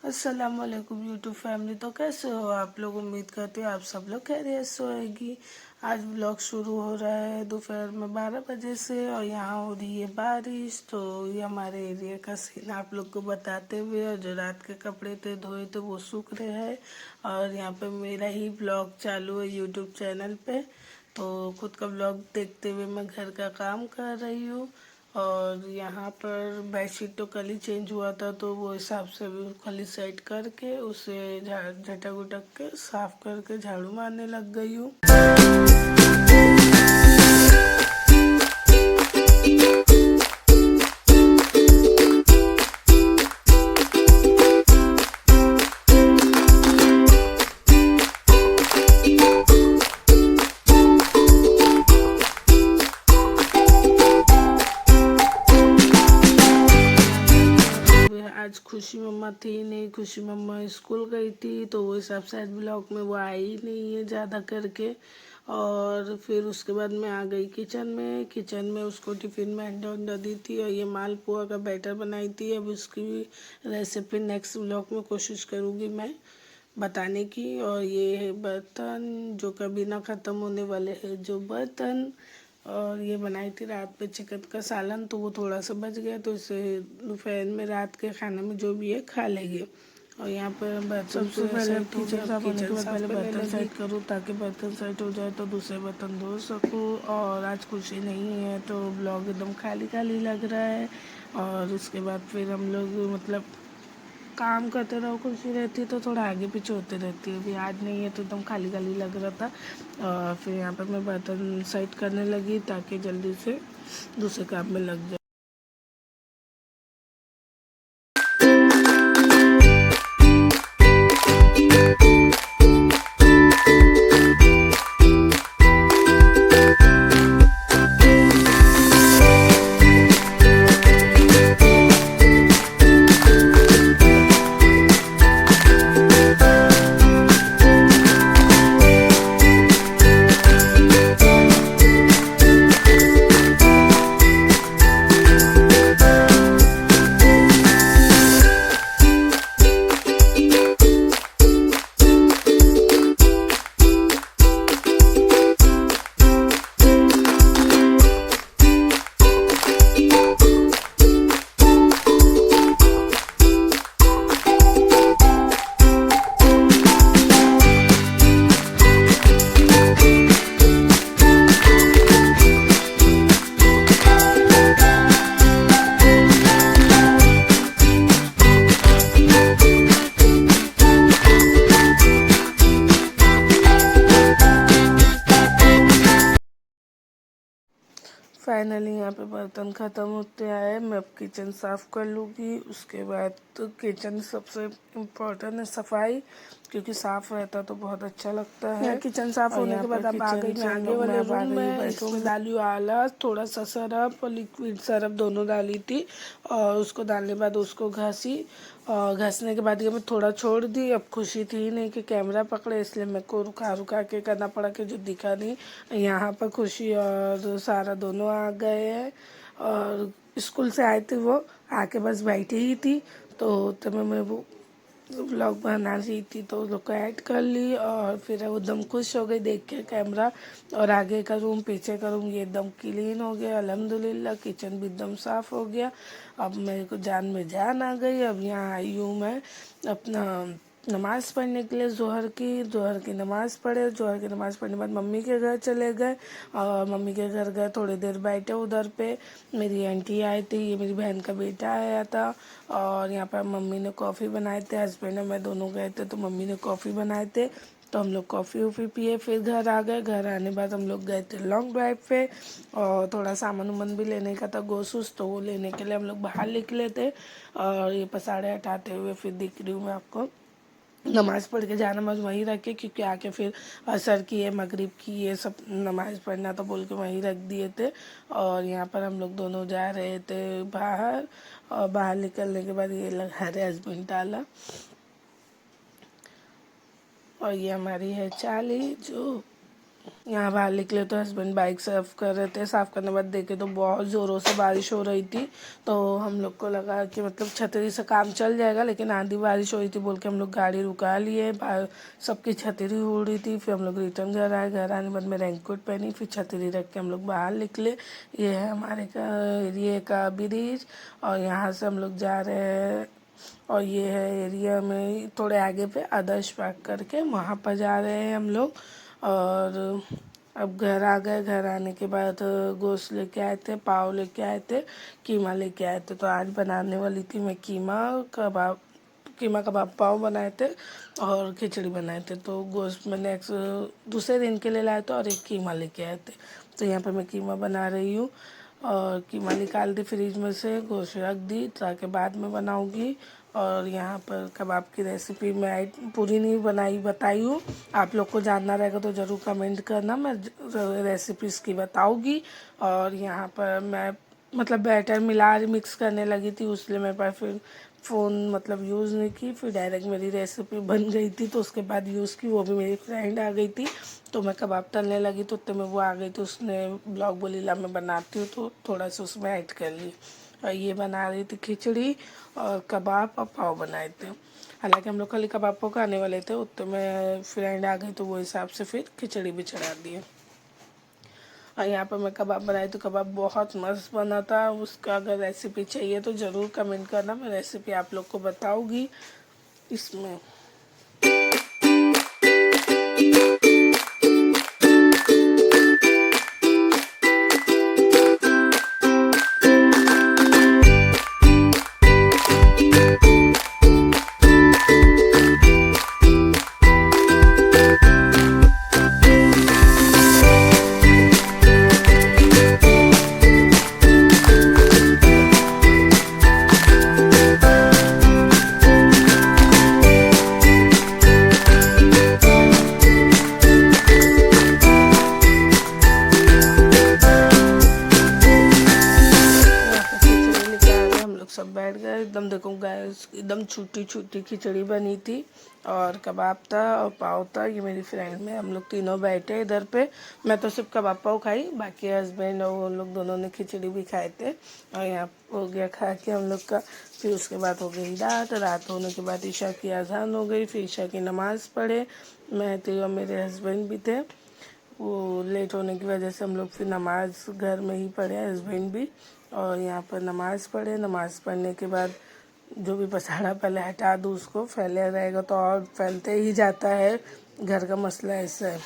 अस्सलाम वालेकुम YouTube family. तो कैसे हो आप लोग? उम्मीद करती हूँ आप सब लोग खैरियत से होएगी। आज व्लॉग शुरू हो रहा है दोपहर में 12 बजे से और यहाँ हो रही है बारिश। तो ये हमारे एरिया का सीन आप लोग को बताते हुए, और जो रात के कपड़े थे धोए थे वो सूख रहे हैं। और यहाँ पे मेरा ही व्लॉग चालू है यूट्यूब चैनल पे। तो खुद का व्लॉग देखते हुए मैं घर का काम कर रही हूँ। और यहाँ पर बेडशीट तो कल ही चेंज हुआ था, तो वो हिसाब से भी कल ही सेट करके उसे झटक उटक के साफ करके झाड़ू मारने लग गई हूँ। आज खुशी मम्मा थी नहीं, खुशी मम्मा स्कूल गई थी, तो वो हिसाब से आज ब्लॉग में वो आई ही नहीं है ज़्यादा करके। और फिर उसके बाद मैं आ गई किचन में उसको टिफ़िन में अंडा उंडा दी थी और ये मालपुआ का बैटर बनाई थी। अब उसकी रेसिपी नेक्स्ट ब्लॉग में कोशिश करूँगी मैं बताने की। और ये है बर्तन जो कभी ना ख़त्म होने वाले हैं जो बर्तन। और ये बनाई थी रात पे चिकन का सालन, तो वो थोड़ा सा बच गया, तो इसे दोपहर में रात के खाने में जो भी है खा लेंगे। और यहाँ पर बर्तन सबसे पहले किचन साफ होने के बाद पहले बर्तन सेट करूँ ताकि बर्तन सेट हो जाए तो दूसरे बर्तन धो सकूँ। और आज खुशी नहीं है तो ब्लॉग एकदम खाली खाली लग रहा है। और उसके बाद फिर हम लोग मतलब काम करते रहो, खुशी रहती है तो थोड़ा आगे पीछे होते रहती है। अभी आज नहीं है तो एकदम खाली खाली लग रहा था। और फिर यहाँ पर मैं बर्तन सेट करने लगी ताकि जल्दी से दूसरे काम में लग जाए। फाइनली यहाँ पे बर्तन ख़त्म होते आए। मैं अब किचन साफ़ कर लूँगी। उसके बाद तो किचन सबसे इम्पोर्टेंट है सफाई, क्योंकि साफ़ रहता तो बहुत अच्छा लगता है। किचन साफ़ होने के बाद अब आ गई मैं आगे वाले रूम में। इसमें डाली आला, थोड़ा सा सरफ और लिक्विड सरफ दोनों डाली थी। और उसको डालने के बाद उसको घसी और घसने के बाद ये मैं थोड़ा छोड़ दी। अब खुशी थी नहीं कि कैमरा पकड़े, इसलिए मेरे को रुका रुका के करना पड़ा कि जो दिखा नहीं। यहाँ पर खुशी और सारा दोनों आ गए हैं और स्कूल से आए थे, वो आके बस बैठी ही थी। तो मैं वो व्लॉग बना रही थी तो लोग को ऐड कर ली। और फिर वो एकदम खुश हो गई देख के कैमरा। और आगे का रूम पीछे का रूम ये एकदम क्लीन हो गया अल्हम्दुलिल्लाह। किचन भी एकदम साफ़ हो गया। अब मेरे को जान में जान आ गई। अब यहाँ आई हूँ मैं अपना नमाज़ पढ़ने के लिए। जोहर की नमाज़ पढ़े। जोहर की नमाज़ पढ़ने के बाद मम्मी के घर चले गए और मम्मी के घर गए, थोड़ी देर बैठे उधर पे। मेरी आंटी आई थी, ये मेरी बहन का बेटा आया था। और यहाँ पर मम्मी ने कॉफ़ी बनाए थे, हस्बैंड और मैं दोनों गए थे तो मम्मी ने कॉफ़ी बनाए थे, तो हम लोग कॉफ़ी वॉफ़ी पिए। फिर घर आ गए। घर आने बाद हम लोग गए थे लॉन्ग ड्राइव पे और थोड़ा सामान उमान भी लेने का था, गोसूस, तो वो लेने के लिए हम लोग बाहर निकले थे। और ये पसाड़े हटाते हुए फिर दिख रही हूँ मैं आपको। नमाज़ पढ़ के नमाज वहीं रख के, क्योंकि आके फिर असर की है मगरिब की ये सब नमाज़ पढ़ना तो बोल के वहीं रख दिए थे। और यहाँ पर हम लोग दोनों जा रहे थे बाहर। और बाहर निकलने के बाद ये लगा रहे हस्बैंड ताला। और ये हमारी है चाली जो यहाँ बाहर निकले तो हस्बैंड बाइक साफ कर रहे थे। साफ करने के बाद देखे तो बहुत ज़ोरों से बारिश हो रही थी। तो हम लोग को लगा कि मतलब छतरी से काम चल जाएगा, लेकिन आंधी बारिश हो रही थी बोल के हम लोग गाड़ी रुका लिए। सबकी छतरी उड़ रही थी। फिर हम लोग रिटर्न घर आए। घर आने के बाद मैं रेनकोट पहनी, फिर छतरी रख के हम लोग बाहर निकले। ये है हमारे एरिए का ब्रिज और यहाँ से हम लोग जा रहे हैं। और ये है एरिया में थोड़े आगे पे आदर्श पार्क करके, वहाँ पर जा रहे हैं हम लोग। और अब घर आ गए। घर आने के बाद गोश्त लेके आए थे, पाव लेके आए थे, कीमा लेके आए थे। तो आज बनाने वाली थी मैं कीमा कबाब पाव बनाए थे और खिचड़ी बनाए थे। तो गोश्त मैंने दूसरे दिन के लिए लाए थे और एक कीमा लेके आए थे। तो यहाँ पे मैं कीमा बना रही हूँ और कीमा निकाल दी फ्रिज में से, गोश्त रख दी ताकि बाद में बनाऊँगी। और यहाँ पर कबाब की रेसिपी मैं पूरी नहीं बताई हूँ। आप लोग को जानना रहेगा तो ज़रूर कमेंट करना, मैं रेसिपी इसकी बताऊँगी। और यहाँ पर मैं मतलब बैटर मिक्स करने लगी थी, उसलिए मेरे पास फिर फ़ोन मतलब यूज़ नहीं की। फिर डायरेक्ट मेरी रेसिपी बन गई थी, तो उसके बाद यूज़ की। वो भी मेरी फ्रेंड आ गई थी, तो मैं कबाब तलने लगी तो उतने में वो आ गई। तो उसने ब्लॉग बोली ला मैं बनाती हूँ, तो थोड़ा सा उसमें ऐड कर ली। और ये बना रही थी खिचड़ी और कबाब और पाव बनाए थे। हालांकि हम लोग खाली कबाब पाव खाने वाले थे, उतने में फ्रेंड आ गई तो वो हिसाब से फिर खिचड़ी भी चढ़ा दी। और यहाँ पर मैं कबाब बनाई तो कबाब बहुत मस्त बना था। उसका अगर रेसिपी चाहिए तो ज़रूर कमेंट करना, मैं रेसिपी आप लोग को बताऊँगी इसमें। सब बैठ गए एकदम। देखो गैस एकदम छोटी छोटी खिचड़ी बनी थी और कबाब था और पाव था। ये मेरी फ्रेंड में हम लोग तीनों बैठे इधर पे। मैं तो सिर्फ कबाब पाव खाई, बाकी हस्बैंड और वो लोग दोनों ने खिचड़ी भी खाए थे। और यहाँ हो गया खा के हम लोग का। फिर उसके बाद हो गई रात होने के बाद ईशा की अजान हो गई। फिर ईशा की नमाज़ पढ़े। मैं थी और मेरे हस्बैंड भी थे। वो लेट होने की वजह से हम लोग फिर नमाज़ घर में ही पढ़े, हस्बैंड भी। और यहाँ पर नमाज़ पढ़े। नमाज़ पढ़ने के बाद जो भी पसाड़ा पहले हटा दूँ, उसको फैले रहेगा तो और फैलते ही जाता है। घर का मसला ऐसा है।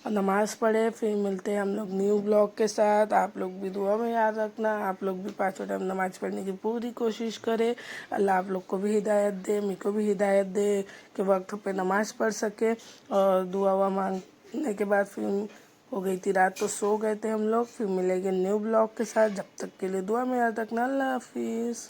और नमाज़ पढ़े फिर मिलते हैं हम लोग न्यू ब्लॉग के साथ। आप लोग भी दुआ में याद रखना, आप लोग भी 5 टाइम नमाज़ पढ़ने की पूरी कोशिश करें। अल्लाह आप लोग को भी हिदायत दे, मेरे को भी हिदायत दे कि वक्त पे नमाज़ पढ़ सके। और दुआ मांगने के बाद फिर हो गई थी रात, तो सो गए थे हम लोग। फिर मिलेंगे न्यू ब्लॉग के साथ, जब तक के लिए दुआ में याद रखना। अल्लाह हाफिज़।